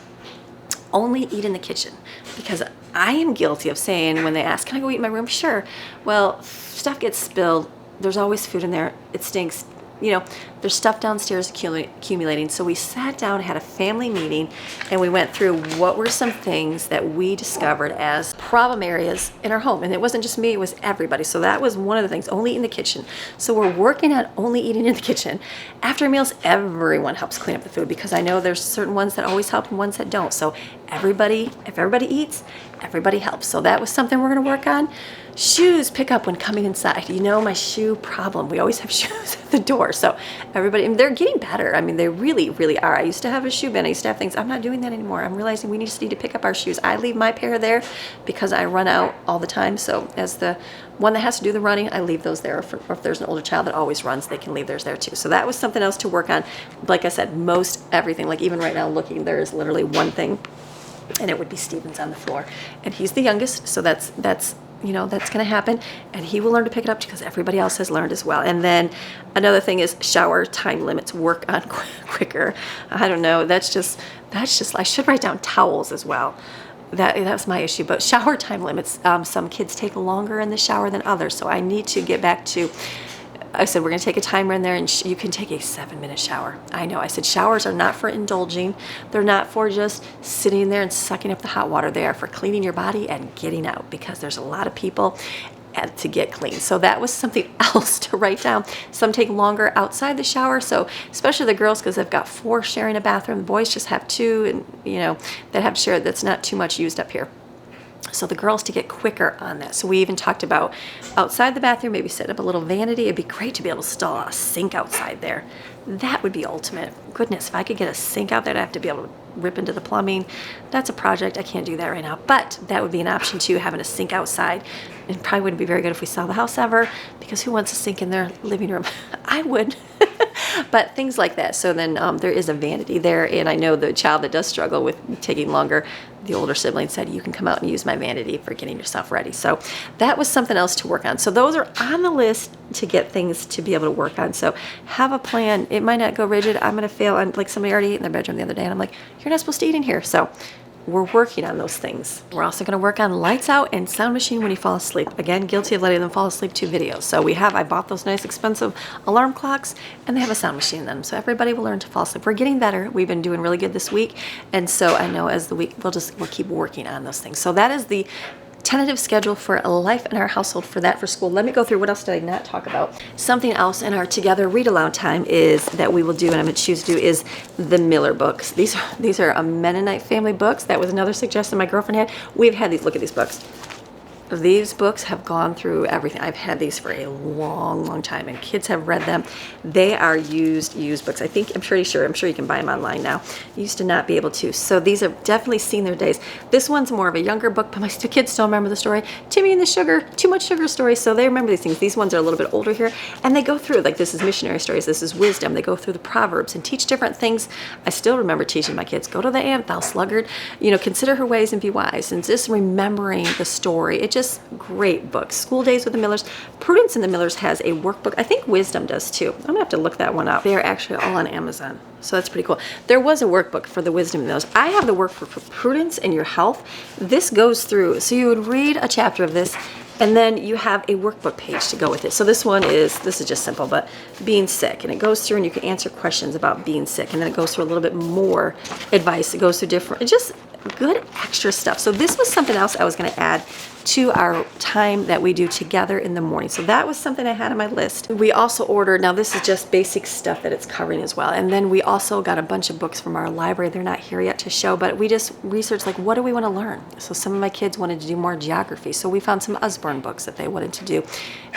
Only eat in the kitchen, because I am guilty of saying, when they ask, can I go eat in my room? Sure. Well, stuff gets spilled. There's always food in there. It stinks. You know, there's stuff downstairs accumulating. So we sat down, had a family meeting, and we went through what were some things that we discovered as problem areas in our home. And it wasn't just me, it was everybody. So that was one of the things, only eat in the kitchen. So we're working on only eating in the kitchen. After meals, everyone helps clean up the food, because I know there's certain ones that always help and ones that don't. So if everybody eats, everybody helps. So that was something we're going to work on. Shoes pick up when coming inside. You know, my shoe problem. We always have shoes at the door. So everybody, and they're getting better. I mean, they really, really are. I used to have a shoe bin. I used to have things. I'm not doing that anymore. I'm realizing we just need to pick up our shoes. I leave my pair there because I run out all the time. So as the one that has to do the running, I leave those there. Or if there's an older child that always runs, they can leave theirs there too. So that was something else to work on. Like I said, most everything, like even right now looking, there is literally one thing, and it would be Steven's on the floor. And he's the youngest, so that's you know, that's going to happen, and he will learn to pick it up because everybody else has learned as well. And then another thing is shower time limits, work on quicker. I don't know, that's just I should write down towels as well. That's my issue. But shower time limits, some kids take longer in the shower than others, so I need to get back to, I said we're going to take a timer in there, and you can take a 7-minute shower. I know, I said showers are not for indulging. They're not for just sitting there and sucking up the hot water. They are for cleaning your body and getting out, because there's a lot of people to get clean. So that was something else to write down. Some take longer outside the shower, so especially the girls, because they've got 4 sharing a bathroom. The boys just have 2, and you know, that have shared. That's not too much used up here. So the girls to get quicker on that. So we even talked about outside the bathroom, maybe set up a little vanity. It'd be great to be able to install a sink outside there. That would be ultimate. Goodness, if I could get a sink out there, I'd have to be able to rip into the plumbing. That's a project. I can't do that right now. But that would be an option too, having a sink outside. It probably wouldn't be very good if we sell the house ever, because who wants a sink in their living room? I would. But things like that. So then there is a vanity there, and I know the child that does struggle with taking longer, the older sibling said, you can come out and use my vanity for getting yourself ready. So that was something else to work on. So those are on the list to get things to be able to work on. So have a plan. It might not go rigid. I'm going to fail. Like somebody already ate in their bedroom the other day, and I'm like, you're not supposed to eat in here. So we're working on those things. We're also going to work on lights out and sound machine when you fall asleep. Again, guilty of letting them fall asleep to videos. So I bought those nice expensive alarm clocks, and they have a sound machine in them. So everybody will learn to fall asleep. We're getting better. We've been doing really good this week. And so I know as the week, we'll keep working on those things. So that is the tentative schedule for a life in our household for school. Let me go through what else did I not talk about. Something else in our together read aloud time is that we will do, and I'm going to choose to do, is the Miller books. These are a Mennonite family books. That was another suggestion my girlfriend had. We've had these. Look at these books. These books have gone through everything. I've had these for a long, long time, and kids have read them. They are used books. I'm pretty sure you can buy them online now. You used to not be able to. So these have definitely seen their days. This one's more of a younger book, but my kids still remember the story. Timmy and the Sugar, Too Much Sugar story. So they remember these things. These ones are a little bit older here, and they go through, like, this is missionary stories. This is wisdom. They go through the Proverbs and teach different things. I still remember teaching my kids, go to the ant, thou sluggard. You know, consider her ways and be wise. And just remembering the story. It just great books. School Days with the Millers. Prudence and the Millers has a workbook. I think Wisdom does too. I'm gonna have to look that one up. They are actually all on Amazon, so that's pretty cool. There was a workbook for the Wisdom and Millers. I have the workbook for Prudence and Your Health. This goes through, so you would read a chapter of this, and then you have a workbook page to go with it. So this is just simple, but being sick, and it goes through and you can answer questions about being sick, and then it goes through a little bit more advice. It goes through different, just good extra stuff. So this was something else I was going to add to our time that we do together in the morning. So that was something I had on my list. We also ordered, now this is just basic stuff that it's covering as well. And then we also got a bunch of books from our library. They're not here yet to show, but we just researched, like, what do we want to learn? So some of my kids wanted to do more geography. So we found some Usborne books that they wanted to do.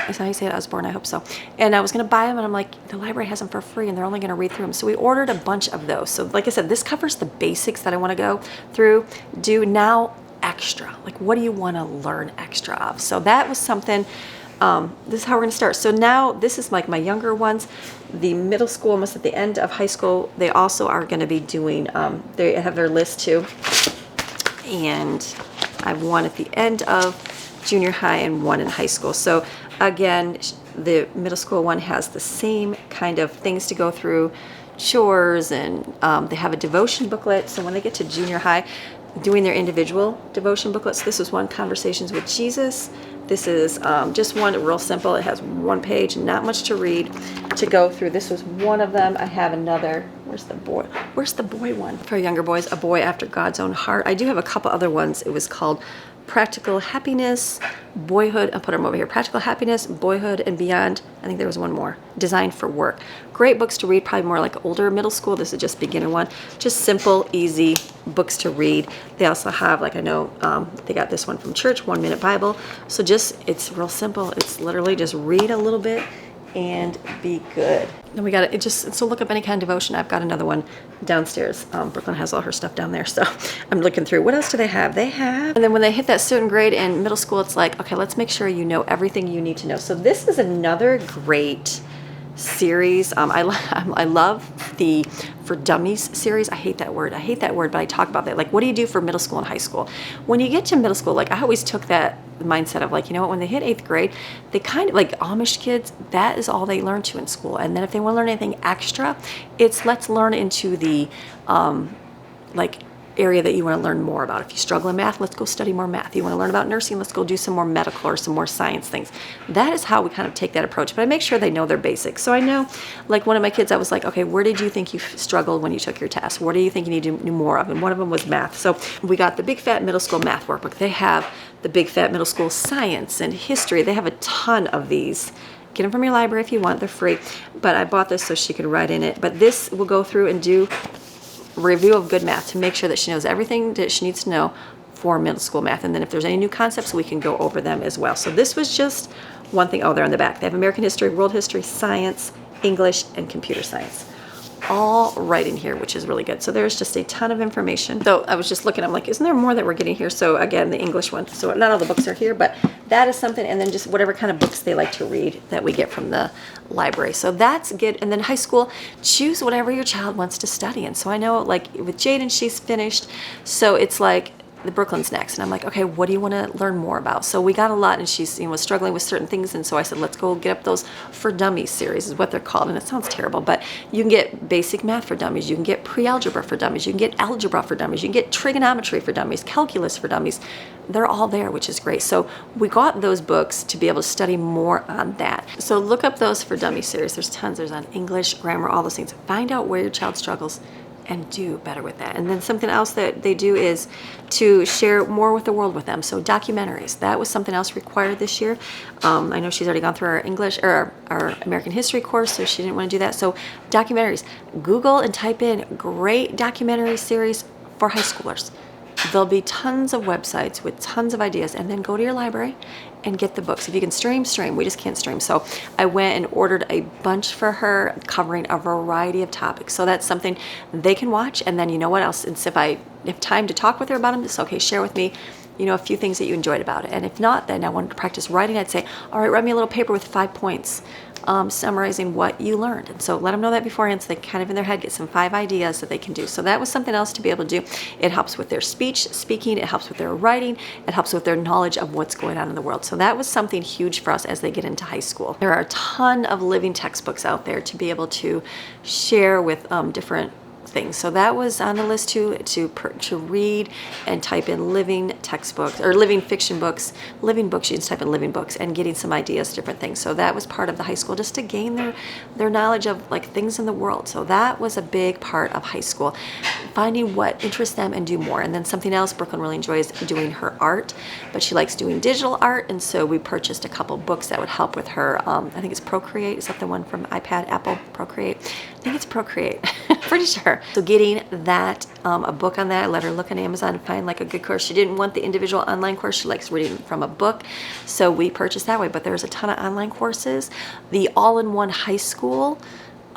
Is that how you say it, Usborne? I hope so. And I was going to buy them, and I'm like, the library has them for free, and they're only going to read through them. So we ordered a bunch of those. So like I said, this covers the basics that I want to go through, do now extra. Like, what do you want to learn extra of? So that was something, this is how we're going to start. So now this is like my younger ones. The middle school, almost at the end of high school, they also are going to be doing, they have their list too. And I have one at the end of junior high and one in high school. So again, the middle school one has the same kind of things to go through, chores, and they have a devotion booklet. So when they get to junior high, doing their individual devotion booklets. This is one, Conversations with Jesus. This is just one, real simple. It has one page, not much to read, to go through. This was one of them. I have another. Where's the boy one? For younger boys, A Boy After God's Own Heart. I do have a couple other ones. It was called Practical Happiness, Boyhood, I'll put them over here. Practical Happiness, Boyhood and Beyond. I think there was one more. Designed for Work. Great books to read, probably more like older middle school. This is just beginner one. Just simple, easy books to read. They also have, like I know, they got this one from church, 1 Minute Bible. So just, it's real simple. It's literally just read a little bit and be good. Then we got it. So look up any kind of devotion. I've got another one downstairs. Brooklyn has all her stuff down there, so I'm looking through. What else do they have? They have, and then when they hit that certain grade in middle school, it's like, okay, let's make sure you know everything you need to know. So this is another great series. I love the For Dummies series. I hate that word, but I talk about that. Like, what do you do for middle school and high school? When you get to middle school, like I always took that mindset of like, you know what, when they hit 8th grade, they kind of like Amish kids, that is all they learn to in school. And then if they want to learn anything extra, it's let's learn into the like area that you want to learn more about. If you struggle in math, let's go study more math. You want to learn about nursing, let's go do some more medical or some more science things. That is how we kind of take that approach, but I make sure they know their basics. So I know, like one of my kids, I was like, okay, where did you think you struggled when you took your test? What do you think you need to do more of? And one of them was math. So we got the Big Fat Middle School Math Workbook. They have the Big Fat Middle School Science and History. They have a ton of these. Get them from your library if you want, they're free. But I bought this so she could write in it. But this will go through and do review of good math to make sure that she knows everything that she needs to know for middle school math. And then if there's any new concepts, we can go over them as well. So this was just one thing. Oh, they're on the back. They have American history, world history, science, English, and computer science. All right in here, which is really good. So there's just a ton of information. So I was just looking, I'm like, isn't there more that we're getting here? So again, the English one. So not all the books are here, but that is something. And then just whatever kind of books they like to read that we get from the library. So that's good. And then high school, choose whatever your child wants to study. And so I know like with Jaden, she's finished. So it's like, the Brooklyn's next, and I'm like, okay, what do you want to learn more about? So we got a lot, and she's struggling with certain things, and so I said, let's go get up those For Dummies series is what they're called, and it sounds terrible, but you can get basic math for dummies, you can get pre-algebra for dummies, you can get algebra for dummies, you can get trigonometry for dummies, calculus for dummies. They're all there, which is great. So we got those books to be able to study more on that. So look up those For Dummies series. There's tons. There's on English, grammar, all those things. Find out where your child struggles and do better with that. And then something else that they do is to share more with the world with them. So documentaries, that was something else required this year. I know she's already gone through our English or our American history course, so she didn't want to do that. So documentaries, Google and type in great documentary series for high schoolers. There'll be tons of websites with tons of ideas, and then go to your library and get the books. If you can stream, stream. We just can't stream. So I went and ordered a bunch for her covering a variety of topics. So that's something they can watch. And then you know what else? It's if I have time to talk with her about them, it's okay, share with me, a few things that you enjoyed about it. And if not, then I wanted to practice writing. I'd say, all right, write me a little paper with 5 points. Summarizing what you learned. And so let them know that beforehand so they kind of in their head get some 5 ideas that they can do. So that was something else to be able to do. It helps with their speaking, it helps with their writing, it helps with their knowledge of what's going on in the world. So that was something huge for us as they get into high school. There are a ton of living textbooks out there to be able to share with different things. So that was on the list too, to read and type in living textbooks or living fiction books, living books. You just type in living books and getting some ideas, different things. So that was part of the high school, just to gain their knowledge of like things in the world. So that was a big part of high school, finding what interests them and do more. And then something else, Brooklyn really enjoys doing her art, but she likes doing digital art. And so we purchased a couple books that would help with her. I think it's Procreate. Is that the one from iPad, Apple, Procreate? I think it's Procreate. Pretty sure. So getting that, a book on that, I let her look on Amazon and find like a good course. She didn't want the individual online course. She likes reading from a book. So we purchased that way, but there's a ton of online courses. The all-in-one high school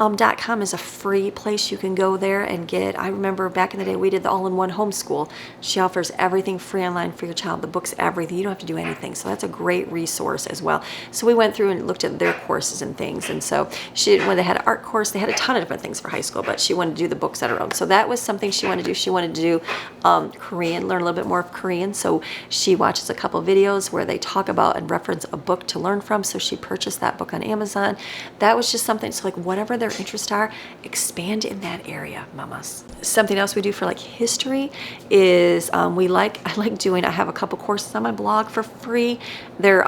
.com is a free place. You can go there and get, I remember back in the day we did the all-in-one homeschool. She offers everything free online for your child, the books, everything. You don't have to do anything. So that's a great resource as well. So we went through and looked at their courses and things. And so when they had an art course, they had a ton of different things for high school, but she wanted to do the books at her own. So that was something she wanted to do. She wanted to do Korean, learn a little bit more of Korean. So she watches a couple videos where they talk about and reference a book to learn from. So she purchased that book on Amazon. That was just something, so like whatever their interests are, expand in that area, mamas. Something else we do for like history is I have a couple courses on my blog for free. They're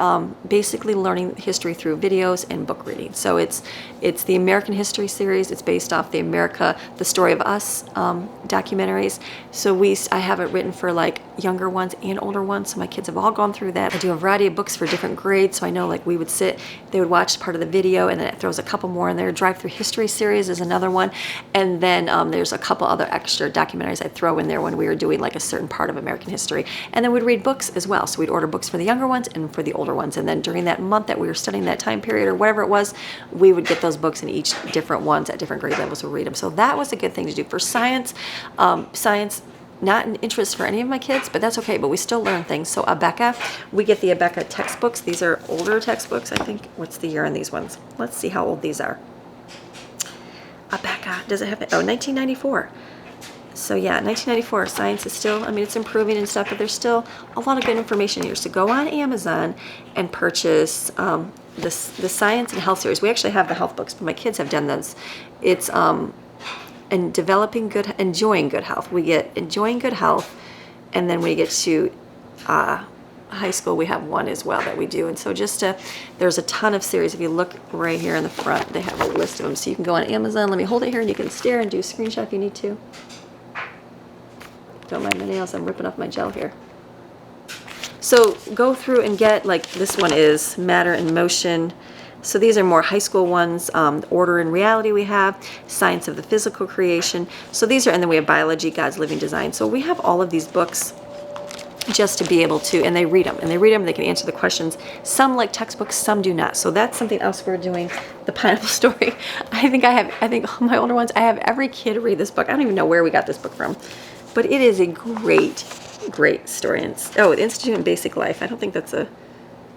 basically learning history through videos and book reading. So it's the American history series. It's based off the Story of Us documentaries. So I have it written for like younger ones and older ones, so my kids have all gone through that. I do a variety of books for different grades, so I know like we would sit, they would watch part of the video, and then it throws a couple more in there. Drive Through History series is another one, and then there's a couple other extra documentaries I'd throw in there when we were doing like a certain part of American history. And then we'd read books as well, so we'd order books for the younger ones and for the older ones, and then during that month that we were studying that time period or whatever it was, we would get those books, and each different ones at different grade levels would read them. So that was a good thing to do. For science, not an interest for any of my kids, but that's okay, but we still learn things. So Abeka, we get the Abeka textbooks. These are older textbooks, I think. What's the year on these ones? Let's see how old these are. Abeka, does it have it? Oh, 1994. So yeah, 1994, science is still, I mean, it's improving and stuff, but there's still a lot of good information here. So go on Amazon and purchase the Science and Health series. We actually have the health books, but my kids have done those. It's and enjoying good health. We get Enjoying Good Health, and then when we get to high school, we have one as well that we do. And so there's a ton of series. If you look right here in the front, they have a list of them. So you can go on Amazon. Let me hold it here, and you can stare and do a screenshot if you need to. Don't mind my nails, I'm ripping off my gel here. So go through and get, like this one is Matter and Motion. So these are more high school ones. Order and Reality we have, Science of the Physical Creation. So these are, and then we have Biology, God's Living Design. So we have all of these books just to be able to, and they read them, they can answer the questions. Some like textbooks, some do not. So that's something else we're doing. The Pineapple Story. I think my older ones, I have every kid read this book. I don't even know where we got this book from, but it is a great story. And, oh, The Institute in Basic Life. I don't think that's a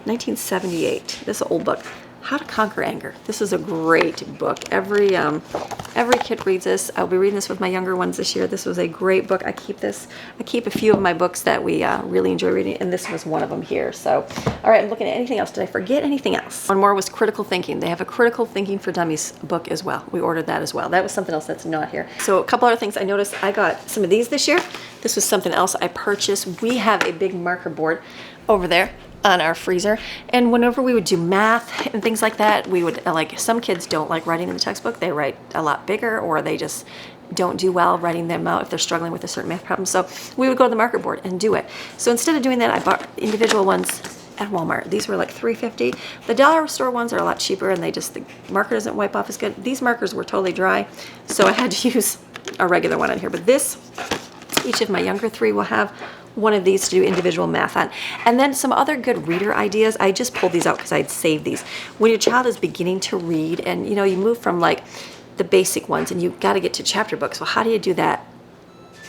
1978. This is an old book. How to Conquer Anger. This is a great book. Every kid reads this. I'll be reading this with my younger ones this year. This was a great book. I keep a few of my books that we really enjoy reading, and this was one of them here. So, all right, I'm looking at anything else. Did I forget anything else? One more was Critical Thinking. They have a Critical Thinking for Dummies book as well. We ordered that as well. That was something else that's not here. So a couple other things I noticed. I got some of these this year. This was something else I purchased. We have a big marker board over there on our freezer, and whenever we would do math and things like that, we would, like, some kids don't like writing in the textbook. They write a lot bigger, or they just don't do well writing them out if they're struggling with a certain math problem. So we would go to the marker board and do it. So instead of doing that, I bought individual ones at Walmart. These were like $3.50. The dollar store ones are a lot cheaper, and the marker doesn't wipe off as good. These markers were totally dry, so I had to use a regular one on here. But this, each of my younger three will have one of these to do individual math on. And then some other good reader ideas. I just pulled these out because I'd saved these. When your child is beginning to read, and you move from like the basic ones, and you've got to get to chapter books. Well, how do you do that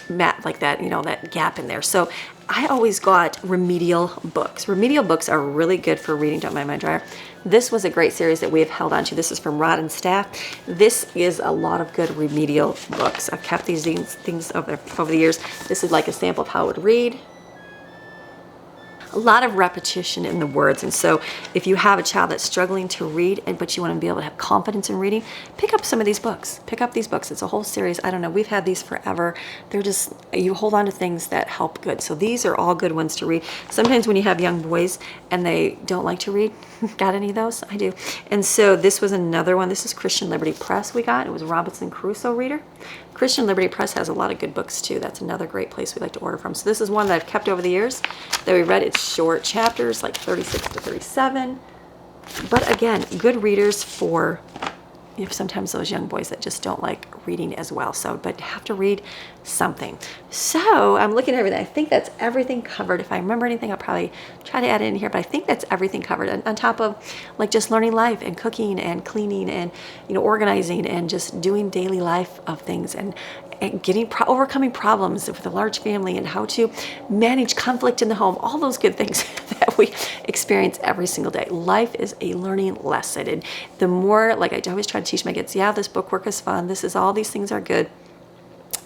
math like that, that gap in there? So I always got remedial books. Remedial books are really good for reading. Don't mind my dryer. This was a great series that we have held on to. This is from Rod and Staff. This is a lot of good remedial books. I've kept these things over the years. This is like a sample of how it would read. A lot of repetition in the words, and so if you have a child that's struggling to read, but you want to be able to have confidence in reading, pick up some of these books. Pick up these books. It's a whole series. I don't know. We've had these forever. They're just, you hold on to things that help good. So these are all good ones to read. Sometimes when you have young boys and they don't like to read, got any of those? I do. And so this was another one. This is Christian Liberty Press we got. It was a Robinson Crusoe reader. Christian Liberty Press has a lot of good books too. That's another great place we like to order from. So this is one that I've kept over the years that we read. It's short chapters, like 36 to 37. But again, good readers for sometimes those young boys that just don't like reading as well. So, but you have to read something. So I'm looking at everything. I think that's everything covered. If I remember anything, I'll probably try to add it in here, but I think that's everything covered. And on top of like just learning life and cooking and cleaning and, organizing and just doing daily life of things and overcoming problems with a large family and how to manage conflict in the home, all those good things that we experience every single day. Life is a learning lesson. And the more, like I always try to teach my kids, yeah, this bookwork is fun. All these things are good.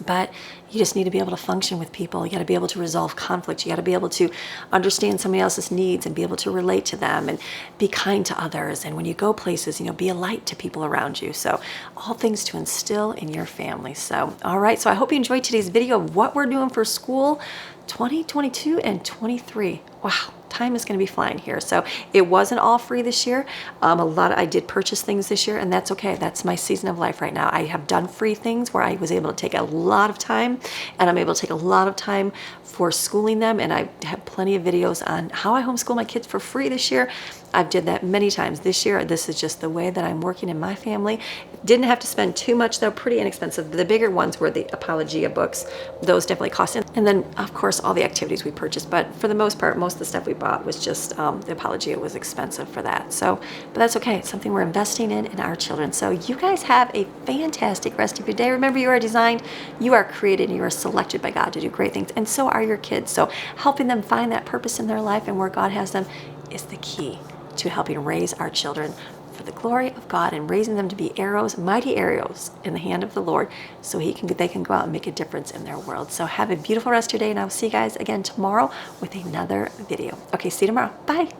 But you just need to be able to function with people. You got to be able to resolve conflict. You got to be able to understand somebody else's needs and be able to relate to them and be kind to others. And when you go places, be a light to people around you. So all things to instill in your family. So, all right. So I hope you enjoyed today's video of what we're doing for school 2022 and 23. Wow. time is going to be flying here. So it wasn't all free this year. I did purchase things this year, and that's okay. That's my season of life right now. I have done free things where I was able to take a lot of time, and I'm able to take a lot of time for schooling them, and I have plenty of videos on how I homeschool my kids for free this year. I've did that many times this year. This is just the way that I'm working in my family. Didn't have to spend too much though, pretty inexpensive. The bigger ones were the Apologia books. Those definitely cost. And then of course all the activities we purchased, but for the most part, most of the stuff we bought was just, the Apologia was expensive for that. So, but that's okay. It's something we're investing in our children. So you guys have a fantastic rest of your day. Remember, you are designed, you are created, and you are selected by God to do great things. And so are your kids. So helping them find that purpose in their life and where God has them is the key to helping raise our children for the glory of God and raising them to be arrows, mighty arrows in the hand of the Lord, so they can go out and make a difference in their world. So have a beautiful rest of your day, and I will see you guys again tomorrow with another video. Okay, see you tomorrow. Bye.